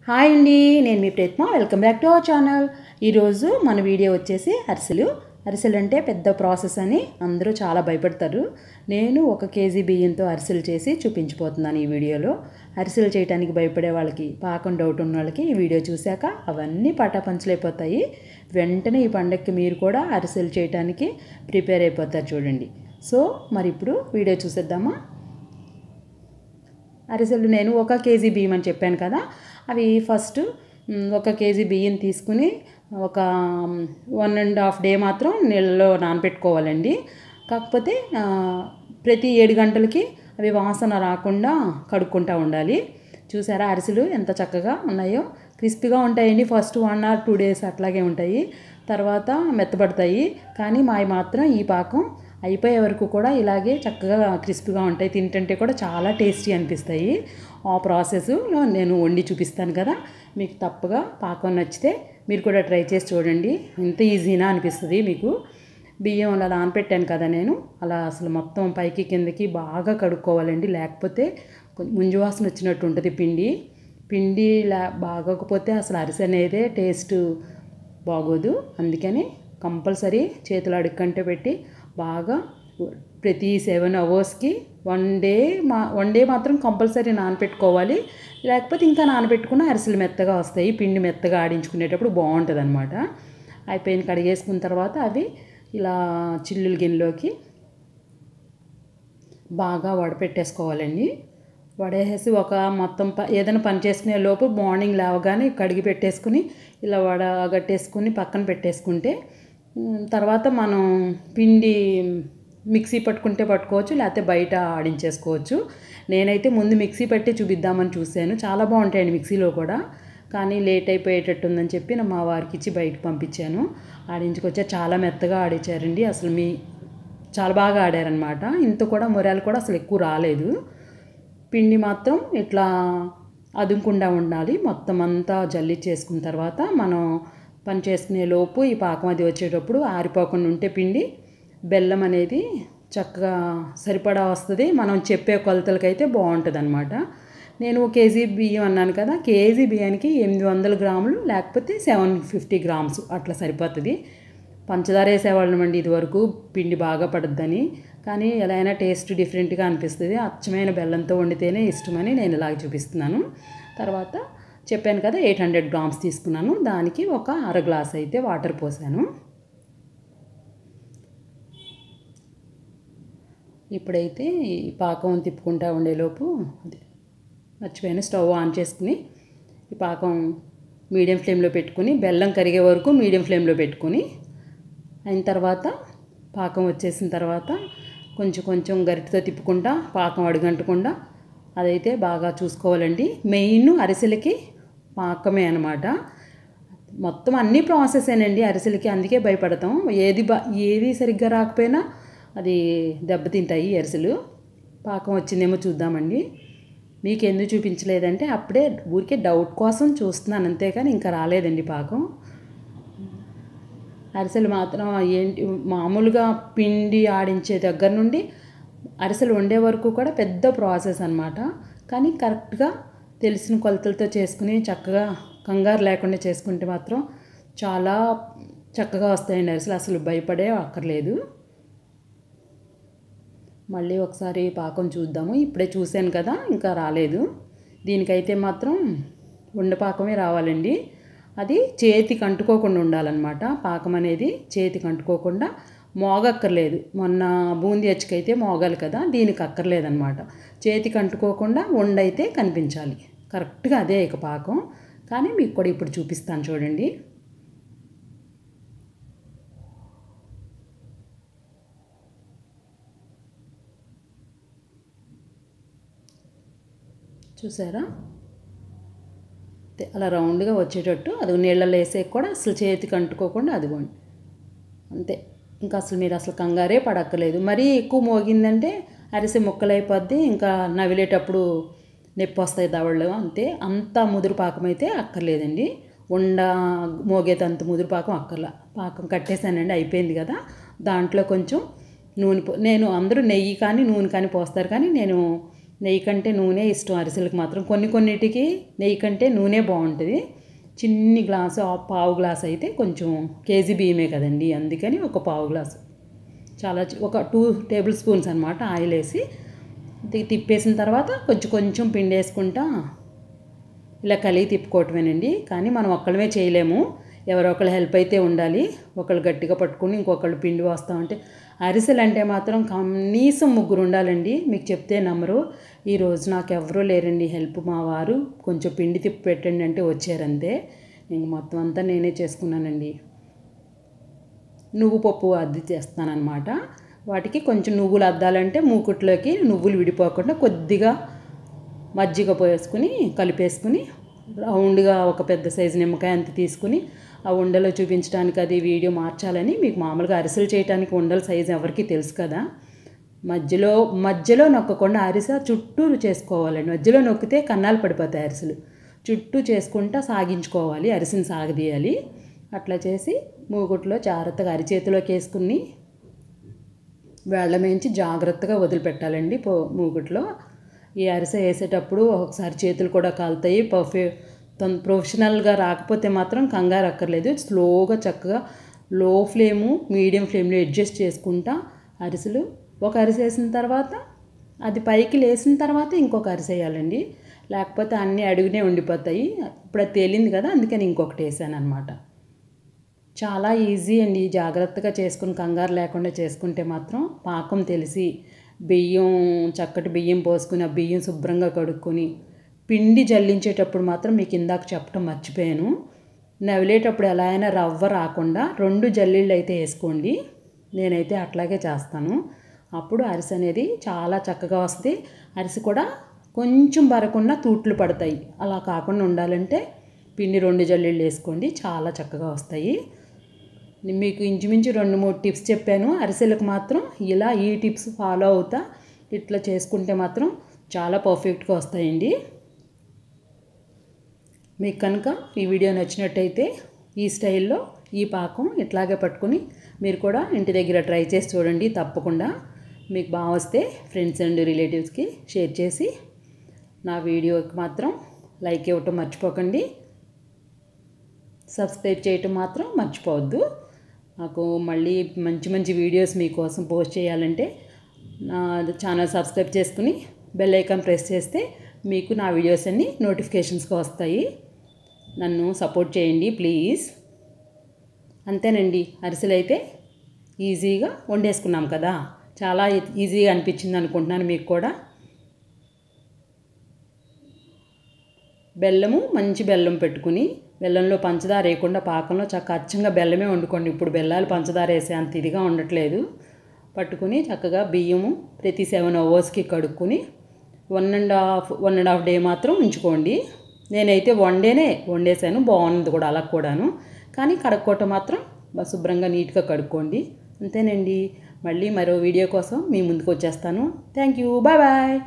Hi అండి, నేను మీ ప్రయత్నం. Welcome back to our channel. ఈరోజు మన వీడియో వచ్చేసి అరిసెలు అంటే పెద్ద ప్రాసెస్ అని అందరూ చాలా భయపడతారు. నేను 1 కేజీ బియ్యంతో అరిసెలు చేసి చూపించిపోతున్నాను ఈ వీడియోలో. అరిసెలు చేయడానికి భయపడే వాళ్ళకి, పాకం డౌట్ ఉన్న వాళ్ళకి ఈ వీడియో చూశాక అవన్నీ పటాపంచలైపోతాయి. వెంటనే ఈ పండగకి మీరు కూడా అరిసెలు చేయడానికి ప్రిపేర్ అయిపోతారు చూడండి. సో మరి ఇప్పుడు వీడియో చూసేద్దామా. అరిసెలు నేను 1 కేజీ బియ్యం అని చెప్పాను కదా, అవి ఫస్ట్ 1 కేజీ బియ్యం తీసుకుని ఒక 1.5 డే మాత్రం నీళ్ళలో నానబెట్టుకోవాలండి. కాకపోతే ప్రతి 7 గంటలకి అవి వాసన రాకుండా కడుక్కుంటూ ఉండాలి. చూసారా అరిసెలు ఎంత చక్కగా ఉన్నాయో, క్రిస్పీగా ఉంటాయండి. ఫస్ట్ 1 or 2 days అట్లాగే ఉంటాయి, తర్వాత మెత్తబడతాయి. కానీ మావి మాత్రం ఈ పాకం అయిపోయే వరకు కూడా ఇలాగే చక్కగా క్రిస్పీగా ఉంటాయి. తింటుంటే కూడా చాలా టేస్టీ అనిపిస్తాయి. ఆ ప్రాసెస్లో నేను వండి చూపిస్తాను కదా, మీకు తప్పగా పాకం నచ్చితే మీరు కూడా ట్రై చేసి చూడండి. ఇంత ఈజీనా అనిపిస్తుంది మీకు. బియ్యం అలా నానపెట్టాను కదా నేను, అలా అసలు మొత్తం పైకి కిందకి బాగా కడుక్కోవాలండి. లేకపోతే ముంజు వాసన వచ్చినట్టు ఉంటుంది పిండి బాగోకపోతే అసలు అరిసె అనేదే టేస్ట్ బాగోదు. అందుకని కంపల్సరీ చేతులు అడుక్కంటే పెట్టి బాగా ప్రతి 7 అవర్స్కి 1 డే మాత్రం కంపల్సరీ నానపెట్టుకోవాలి. లేకపోతే ఇంకా నానబెట్టుకున్న అరిసెలు మెత్తగా వస్తాయి. పిండి మెత్తగా ఆడించుకునేటప్పుడు బాగుంటుంది అనమాట. అయిపోయిన కడిగేసుకున్న తర్వాత అవి ఇలా చిల్లుల గిన్నెలోకి బాగా వడపెట్టేసుకోవాలండి. వడేసి ఒక మొత్తం ఏదైనా పని చేసుకునే లోపు మార్నింగ్ లేవగానే కడిగి పెట్టేసుకుని ఇలా వడగట్టేసుకుని పక్కన పెట్టేసుకుంటే తర్వాత మనం పిండి మిక్సీ పట్టుకుంటే పట్టుకోవచ్చు, లేకపోతే బయట ఆడించేసుకోవచ్చు. నేనైతే ముందు మిక్సీ పెట్టి చూపిద్దామని చూశాను, చాలా బాగుంటాయండి మిక్సీలో కూడా. కానీ లేట్ అయిపోయేటట్టుందని చెప్పి మా వారికి ఇచ్చి బయటకు పంపించాను. ఆడించుకొచ్చారు, చాలా మెత్తగా ఆడించారండి. అసలు చాలా బాగా ఆడారనమాట. ఇంత కూడా మురాలు కూడా అసలు ఎక్కువ రాలేదు. పిండి మాత్రం ఇట్లా అదుముకుండా ఉండాలి. మొత్తం అంతా జల్లిచ్చేసుకున్న తర్వాత మనం పని చేసుకునే లోపు ఈ పాకం అది వచ్చేటప్పుడు ఆరిపోకుండా ఉంటే పిండి, బెల్లం అనేది చక్కగా సరిపడా వస్తుంది. మనం చెప్పే కొలతలకైతే బాగుంటుంది అనమాట. నేను 1 కేజీ బియ్యం అన్నాను కదా, కేజీ బియ్యానికి 800 గ్రాములు లేకపోతే 750 గ్రామ్స్ అట్లా సరిపోతుంది. పంచదార వేసేవాళ్ళం అండి ఇదివరకు, పిండి బాగా పడుద్దని. కానీ ఎలా అయినా టేస్ట్ డిఫరెంట్గా అనిపిస్తుంది. అచ్చమైన బెల్లంతో వండితేనే ఇష్టమని నేను ఇలాగ చూపిస్తున్నాను. తర్వాత చెప్పాను కదా 800 గ్రామ్స్ తీసుకున్నాను, దానికి ఒక అర గ్లాస్ అయితే వాటర్ పోసాను. ఇప్పుడైతే ఈ పాకం తిప్పుకుంటూ ఉండేలోపు మర్చిపోయాను, స్టవ్ ఆన్ చేసుకుని ఈ పాకం మీడియం ఫ్లేమ్లో పెట్టుకుని బెల్లం కరిగే వరకు మీడియం ఫ్లేమ్లో పెట్టుకుని అయిన తర్వాత పాకం వచ్చేసిన తర్వాత కొంచెం గరిటెతో తిప్పుకుంటా పాకం అడుగంటకుండా అదైతే బాగా చూసుకోవాలండి. మెయిన్ అరిసెలకి పాకమే అనమాట. మొత్తం అన్ని ప్రాసెసేనండి అరిసెలకి, అందుకే భయపడతాం. ఏది సరిగ్గా రాకపోయినా అది దెబ్బతింటాయి అరిసెలు. పాకం వచ్చిందేమో చూద్దామండి. మీకు ఎందుకు చూపించలేదంటే అప్పుడే ఊరికే డౌట్ కోసం చూస్తున్నాను, అంతేకాని ఇంకా రాలేదండి పాకం. అరిసెలు మాత్రం ఏంటి మామూలుగా పిండి ఆడించే దగ్గర నుండి అరిసెలు వండే వరకు కూడా పెద్ద ప్రాసెస్ అనమాట. కానీ కరెక్ట్గా తెలిసిన కొలతలతో చేసుకుని చక్కగా కంగారు లేకుండా చేసుకుంటే మాత్రం చాలా చక్కగా వస్తాయండి అరిసెలు. అసలు భయపడే అక్కర్లేదు. మళ్ళీ ఒకసారి పాకం చూద్దాము. ఇప్పుడే చూశాను కదా, ఇంకా రాలేదు. దీనికైతే మాత్రం ఉండపాకమే రావాలండి. అది చేతికి అంటుకోకుండా ఉండాలన్నమాట. పాకం అనేది చేతికి అంటుకోకుండా మోగక్కర్లేదు. మొన్న బూందీ అచ్చుకైతే మోగాలి కదా, దీనికి అక్కర్లేదన్నమాట. చేతికి అంటుకోకుండా ఉండైతే కనిపించాలి. కరెక్ట్గా అదే ఇక పాకం. కానీ మీకు కూడా ఇప్పుడు చూపిస్తాను చూడండి. చూసారా, అలా రౌండ్గా వచ్చేటట్టు అది నీళ్ళలో వేసే కూడా అసలు చేతికి అంటుకోకుండా అదిగోండి అంతే. ఇంకా మీరు అసలు కంగారే పడక్కర్లేదు. మరీ ఎక్కువ మోగిందంటే అరిసె ముక్కలైపోద్ది, ఇంకా నవిలేటప్పుడు నొప్పి వస్తాయి దవళ్ళు, అంతే. అంత ముదురు పాకం అయితే అక్కర్లేదండి. మోగేదంత ముదురు పాకం అక్కర్లా. పాకం కట్టేశానండి, అయిపోయింది కదా. దాంట్లో కొంచెం నూనె నేను అందరూ నెయ్యి కానీ నూనె కానీ పోస్తారు, కానీ నేను నెయ్యి కంటే నూనె ఇష్టం అరిసెలకు మాత్రం. కొన్నిటికి నెయ్యి కంటే నూనె బాగుంటుంది. చిన్ని గ్లాసు పావు గ్లాస్ అయితే కొంచెం కేజీ బియ్యమే కదండి, అందుకని ఒక పావు గ్లాసు చాలా ఒక 2 టేబుల్ స్పూన్స్ అనమాట ఆయిల్ వేసి తిప్పేసిన తర్వాత కొంచెం కొంచెం పిండి వేసుకుంటా ఇలా కలిగి తిప్పుకోవటమేనండి. కానీ మనం ఒక్కళ్ళమే చేయలేము, ఎవరో ఒకళ్ళు హెల్ప్ అయితే ఉండాలి. ఒకళ్ళు గట్టిగా పట్టుకుని ఇంకొకళ్ళు పిండి పోస్తామంటే అరిసెలు అంటే మాత్రం కనీసం 3 ఉండాలండి. మీకు చెప్తే నమ్మరు. ఈరోజు నాకు ఎవరూ లేరండి హెల్ప్. మా వారు కొంచెం పిండి తిప్పి పెట్టండి అంటే వచ్చారంతే. ఇంక మొత్తం అంతా నేనే చేసుకున్నానండి. నువ్వు పప్పు అద్ది చేస్తానన్నమాట. వాటికి కొంచెం నువ్వులు అద్దాలంటే మూకుట్లోకి నువ్వులు విడిపోకుండా కొద్దిగా మజ్జిగ పోసుకుని కలిపేసుకుని రౌండ్గా ఒక పెద్ద సైజు నిమ్మకాయ అంత తీసుకుని ఆ ఉండలో చూపించడానికి అది వీడియో మార్చాలని. మీకు మామూలుగా అరిసెలు చేయడానికి ఉండల సైజు ఎవరికి తెలుసు కదా. మధ్యలో నొక్కకుండా అరిసె చుట్టూరు చేసుకోవాలండి. మధ్యలో నొక్కితే కన్నాలు పడిపోతాయి అరిసెలు. చుట్టూ చేసుకుంటా సాగించుకోవాలి, అరిసెని సాగదీయాలి. అట్లా చేసి మూగుట్లో జాగ్రత్తగా అరిచేతిలోకి వేసుకుని వేళ్ళ మేంచి జాగ్రత్తగా వదిలిపెట్టాలండి మూగుట్లో. ఈ అరిసె వేసేటప్పుడు ఒకసారి చేతులు కూడా కాలుతాయి. ప్రొఫెషనల్గా రాకపోతే మాత్రం కంగారు అక్కర్లేదు. స్లోగా చక్కగా లో ఫ్లేము మీడియం ఫ్లేమ్లో అడ్జస్ట్ చేసుకుంటా అరిసెలు ఒక అరిసె వేసిన తర్వాత అది పైకి లేసిన తర్వాత ఇంకొక అరిసె వేయాలండి, లేకపోతే అన్నీ అడుగునే ఉండిపోతాయి. ఇప్పుడు అది తేలింది కదా, అందుకని ఇంకొకటి వేసాను అనమాట. చాలా ఈజీ అండి. జాగ్రత్తగా చేసుకుని కంగారు లేకుండా చేసుకుంటే మాత్రం పాకం తెలిసి చక్కటి బియ్యం పోసుకుని ఆ బియ్యం శుభ్రంగా కడుక్కొని పిండి జల్లించేటప్పుడు మాత్రం మీకు ఇందాక చెప్పడం మర్చిపోయాను, నవిలేటప్పుడు ఎలా అయినా రవ్వ రాకుండా 2 జల్లీళ్ళు అయితే వేసుకోండి. నేనైతే అట్లాగే చేస్తాను. అప్పుడు అరిసె అనేది చాలా చక్కగా వస్తుంది. అరిసె కూడా కొంచెం బరకున్న తూట్లు పడతాయి. అలా కాకుండా ఉండాలంటే పిండి 2 జల్లీళ్ళు వేసుకోండి, చాలా చక్కగా వస్తాయి. మీకు ఇంచుమించు 2-3 టిప్స్ చెప్పాను. అరిసెలకు మాత్రం ఇలా ఈ టిప్స్ ఫాలో అవుతా ఇట్లా చేసుకుంటే మాత్రం చాలా పర్ఫెక్ట్గా వస్తాయండి. మీకు కనుక ఈ వీడియో నచ్చినట్టయితే ఈ స్టైల్లో ఈ పాకం ఇట్లాగే పట్టుకుని మీరు కూడా ఇంటి దగ్గర ట్రై చేసి చూడండి. తప్పకుండా మీకు బాగా వస్తే ఫ్రెండ్స్ అండ్ రిలేటివ్స్కి షేర్ చేసి నా వీడియోకి మాత్రం లైక్ ఇవ్వటం మర్చిపోకండి. సబ్స్క్రైబ్ చేయటం మాత్రం మర్చిపోవద్దు. నాకు మళ్ళీ మంచి వీడియోస్ మీకోసం పోస్ట్ చేయాలంటే నా ఛానల్ సబ్స్క్రైబ్ చేసుకుని బెల్ ఐకాన్ ప్రెస్ చేస్తే మీకు నా వీడియోస్ అన్నీ నోటిఫికేషన్స్గా వస్తాయి. నన్ను సపోర్ట్ చేయండి ప్లీజ్. అంతేనండి, అరిసెలు అయితే ఈజీగా వండేసుకున్నాం కదా. చాలా ఈజీగా అనిపించింది అనుకుంటున్నాను మీకు కూడా. మంచి బెల్లం పెట్టుకుని బెల్లంలో పంచదార వేయకుండా పాకంలో అచ్చంగా బెల్లమే వండుకోండి. ఇప్పుడు బెల్లాలు పంచదార వేసే అంత ఇదిగా ఉండట్లేదు. పట్టుకుని చక్కగా బియ్యము ప్రతి 7 అవర్స్కి కడుక్కొని 1.5 డే మాత్రం ఉంచుకోండి. నేనైతే 1 డేనే వండేసాను, బాగుంది కూడా అలా కూడాను. కానీ కడుక్కోవటం మాత్రం శుభ్రంగా నీట్గా కడుక్కోండి. అంతేనండి. మళ్ళీ మరో వీడియో కోసం మీ ముందుకు వచ్చేస్తాను. Thank you, bye bye.